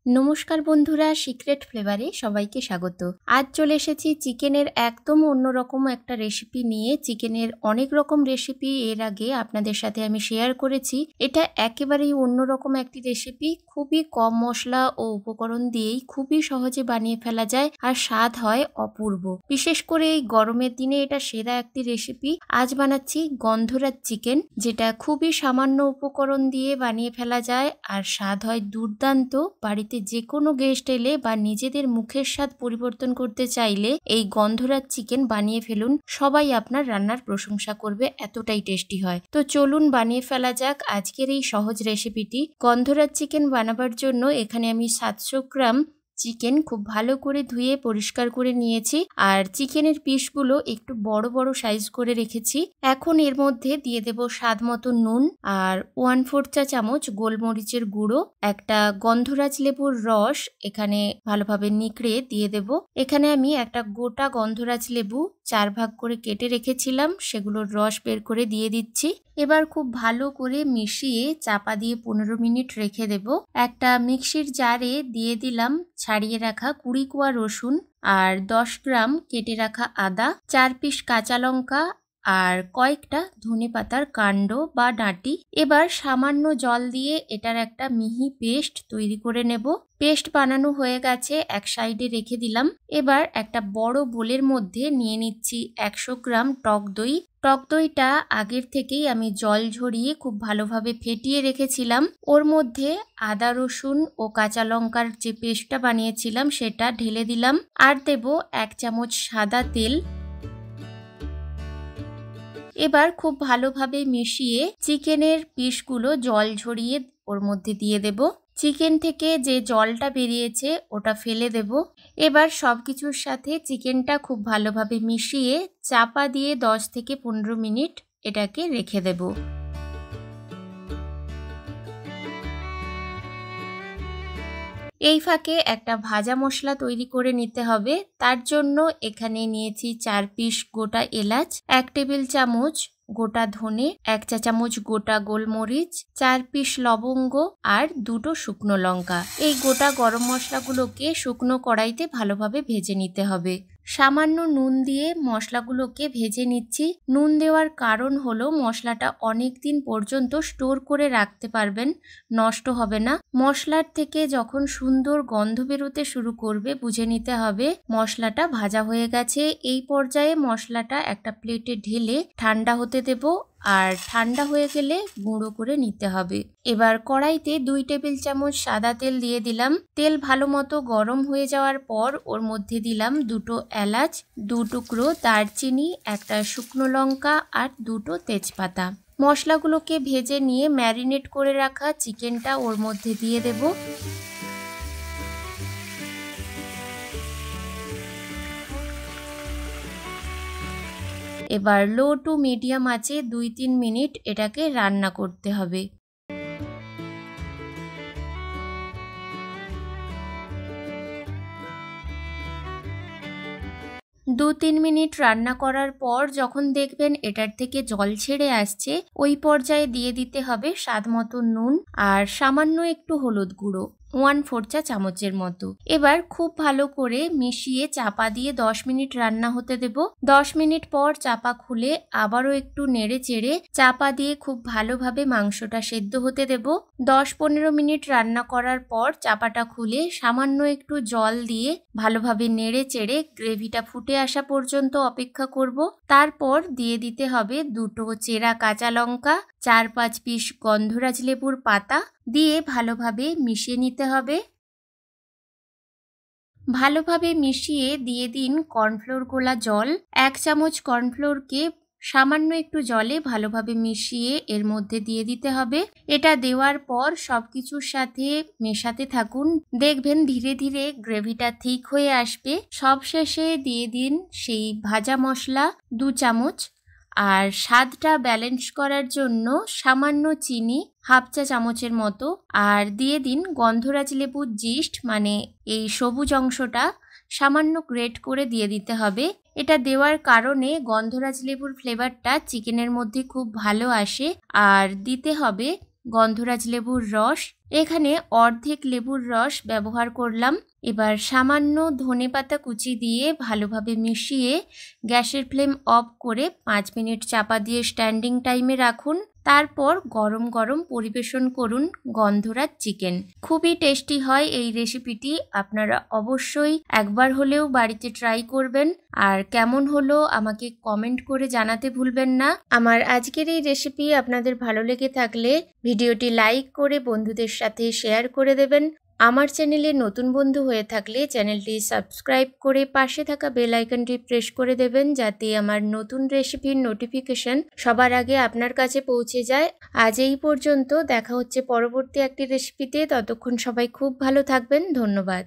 নমস্কার বন্ধুরা, সিক্রেট ফ্লেভারে সবাইকে স্বাগত। আজ চলে এসেছি চিকেনের একদম অন্যরকম একটা রেসিপি নিয়ে। চিকেনের অনেক রকম রেসিপি এর আগে আপনাদের সাথে আমি শেয়ার করেছি। এটা একেবারেই অন্যরকম একটি রেসিপি, খুবই কম মশলা ও উপকরণ দিয়েই খুবই সহজে বানিয়ে ফেলা যায়, আর স্বাদ হয় অপূর্ব। বিশেষ করে এই গরমের দিনে এটা সেরা একটি রেসিপি। আজ বানাচ্ছি গন্ধরাজ চিকেন, যেটা খুবই সামান্য উপকরণ দিয়ে বানিয়ে ফেলা যায় আর স্বাদ হয় দুর্দান্ত। বাড়িতে যে কোনো গেস্ট এলে বা নিজেদের মুখের স্বাদ পরিবর্তন করতে চাইলে এই গন্ধরাজ চিকেন বানিয়ে ফেলুন, সবাই আপনার রান্নার প্রশংসা করবে, এতটাই টেস্টি হয়। তো চলুন বানিয়ে ফেলা যাক আজকের এই সহজ রেসিপিটি। গন্ধরাজ চিকেন বানাবার জন্য এখানে আমি 700 গ্রাম চিকেন খুব ভালো করে ধুয়ে পরিষ্কার করে নিয়েছি, আর চিকেনের পিসগুলো একটু বড় বড় সাইজ করে রেখেছি। এখন এর মধ্যে দিয়ে দেব স্বাদ মতো নুন আর 1/4 চা চামচ গোলমরিচের গুঁড়ো, একটা গন্ধরাজ লেবুর রস এখানে ভালোভাবে নিকড়ে দিয়ে দেব। এখানে আমি একটা গোটা গন্ধরাজ লেবু 4 ভাগ করে কেটে রেখেছিলাম, সেগুলোর রস বের করে দিয়ে দিচ্ছি। এবার খুব ভালো করে মিশিয়ে চাপা দিয়ে 15 মিনিট রেখে দেব। একটা মিক্সির জারে দিয়ে দিলাম ছাড়িয়ে রাখা 20 কোয়া রসুন আর 10 গ্রাম কেটে রাখা আদা, 4 পিস কাঁচা লঙ্কা আর কয়েকটা ধনেপাতার কাণ্ড বা ডাঁটি। এবার সামান্য জল দিয়ে এটার একটা মিহি পেস্ট তৈরি করে নেব। পেস্ট বানানো হয়ে গেছে, এক সাইডে রেখে দিলাম। এবার একটা বড় বোলের মধ্যে নিয়ে নিচ্ছি 100 গ্রাম টক দই। টক দইটা আগের থেকেই আমি জল ঝরিয়ে খুব ভালোভাবে ফেটিয়ে রেখেছিলাম। ওর মধ্যে আদা রসুন ও কাঁচা লঙ্কার যে পেস্টটা বানিয়েছিলাম সেটা ঢেলে দিলাম, আর দেব 1 চামচ সাদা তেল। এবার খুব ভালোভাবে মিশিয়ে চিকেনের পিসগুলো জল ঝরিয়ে ওর মধ্যে দিয়ে দেব। চিকেন থেকে যে জলটা বেরিয়েছে ওটা ফেলে দেব। এবার সবকিছুর সাথে চিকেনটা খুব ভালোভাবে মিশিয়ে চাপা দিয়ে 10 থেকে 15 মিনিট এটাকে রেখে দেব। এই ফাঁকে একটা ভাজা মশলা তৈরি করে নিতে হবে। তার জন্য এখানে নিয়েছি 4 পিস গোটা এলাচ, 1 টেবিল চামচ গোটা ধনে, 1 চা চামচ গোটা গোলমরিচ, 4 পিস লবঙ্গ আর 2টো শুকনো লঙ্কা। এই গোটা গরম মশলাগুলোকে শুকনো কড়াইতে ভালোভাবে ভেজে নিতে হবে। সামান্য নুন দিয়ে মশলাগুলোকে ভেজে নিচ্ছি। নুন দেওয়ার কারণ হলো মশলাটা অনেক দিন পর্যন্ত স্টোর করে রাখতে পারবেন, নষ্ট হবে না। মশলার থেকে যখন সুন্দর গন্ধ বেরোতে শুরু করবে বুঝে নিতে হবে মশলাটা ভাজা হয়ে গেছে। এই পর্যায়ে মশলাটা একটা প্লেটে ঢেলে ঠান্ডা হতে দেব, আর ঠান্ডা হয়ে গেলে গুঁড়ো করে নিতে হবে। এবার কড়াইতে 2 টেবিল চামচ সাদা তেল দিয়ে দিলাম। তেল ভালো মতো গরম হয়ে যাওয়ার পর ওর মধ্যে দিলাম 2টো এলাচ, 2 টুকরো দারচিনি, একটা শুকনো লঙ্কা আর 2টো তেজপাতা। মশলাগুলোকে ভেজে নিয়ে ম্যারিনেট করে রাখা চিকেনটা ওর মধ্যে দিয়ে দেব। এবার লো টু মিডিয়াম আঁচে 2-3 মিনিট এটাকে রান্না করতে হবে। 2-3 মিনিট রান্না করার পর যখন দেখবেন এটার থেকে জল ছেড়ে আসছে, ওই পর্যায়ে দিয়ে দিতে হবে স্বাদ মতো নুন আর সামান্য একটু হলুদ গুঁড়ো, 1/4 চা চামচের মতো। এবার খুব ভালো করে মিশিয়ে চাপা দিয়ে 10 মিনিট রান্না হতে দেব। 10 মিনিট পর চাপা খুলে আবারও একটু নেড়ে চেড়ে চাপা দিয়ে খুব ভালোভাবে মাংসটা সেদ্ধ হতে দেব। 10-15 মিনিট রান্না করার পর চাপাটা খুলে সামান্য একটু জল দিয়ে ভালোভাবে নেড়ে চেড়ে গ্রেভিটা ফুটে আসা পর্যন্ত অপেক্ষা করব। তারপর দিয়ে দিতে হবে 2টো চেরা কাঁচা লঙ্কা, 4-5 পিস গন্ধরাজ লেবুর পাতা দিয়ে ভালোভাবে মিশিয়ে নিতে হবে। ভালোভাবে মিশিয়ে দিয়ে দিন কর্নফ্লোর গোলা জল। 1 চামচ কর্নফ্লোরকে সামান্য একটু জলে ভালোভাবে মিশিয়ে এর মধ্যে দিয়ে দিতে হবে। এটা দেওয়ার পর সবকিছুর সাথে মেশাতে থাকুন, দেখবেন ধীরে ধীরে গ্রেভিটা ঠিক হয়ে আসবে। সবশেষে দিয়ে দিন সেই ভাজা মশলা 2 চামচ, আর স্বাদটা ব্যালেন্স করার জন্য সামান্য চিনি 1/2 চা চামচের মতো, আর দিয়ে দিন গন্ধরাজ লেবুর জিস্ট, মানে এই সবুজ অংশটা সামান্য গ্রেট করে দিয়ে দিতে হবে। এটা দেওয়ার কারণে গন্ধরাজ লেবুর ফ্লেভারটা চিকেনের মধ্যে খুব ভালো আসে। আর দিতে হবে গন্ধরাজ লেবুর রস, এখানে অর্ধেক লেবুর রস ব্যবহার করলাম। এবার সামান্য ধনেপাতা কুচি দিয়ে ভালোভাবে মিশিয়ে গ্যাসের ফ্লেম অফ করে 5 মিনিট চাপা দিয়ে স্ট্যান্ডিং টাইমে রাখুন। তারপর গরম গরম পরিবেশন করুন গন্ধরাজ চিকেন। খুবই টেস্টি হয় এই রেসিপিটি, আপনারা অবশ্যই একবার হলেও বাড়িতে ট্রাই করবেন। আর কেমন হলো আমাকে কমেন্ট করে জানাতে ভুলবেন না। আমার আজকের এই রেসিপি আপনাদের ভালো লেগে থাকলে ভিডিওটি লাইক করে বন্ধুদের সাথে শেয়ার করে দেবেন। আমার চ্যানেলে নতুন বন্ধু হয়ে থাকলে চ্যানেলটি সাবস্ক্রাইব করে পাশে থাকা বেল আইকনটি প্রেস করে দেবেন, যাতে আমার নতুন রেসিপির নোটিফিকেশন সবার আগে আপনার কাছে পৌঁছে যায়। আজ এই পর্যন্ত, দেখা হচ্ছে পরবর্তী একটি রেসিপিতে। ততক্ষণ সবাই খুব ভালো থাকবেন। ধন্যবাদ।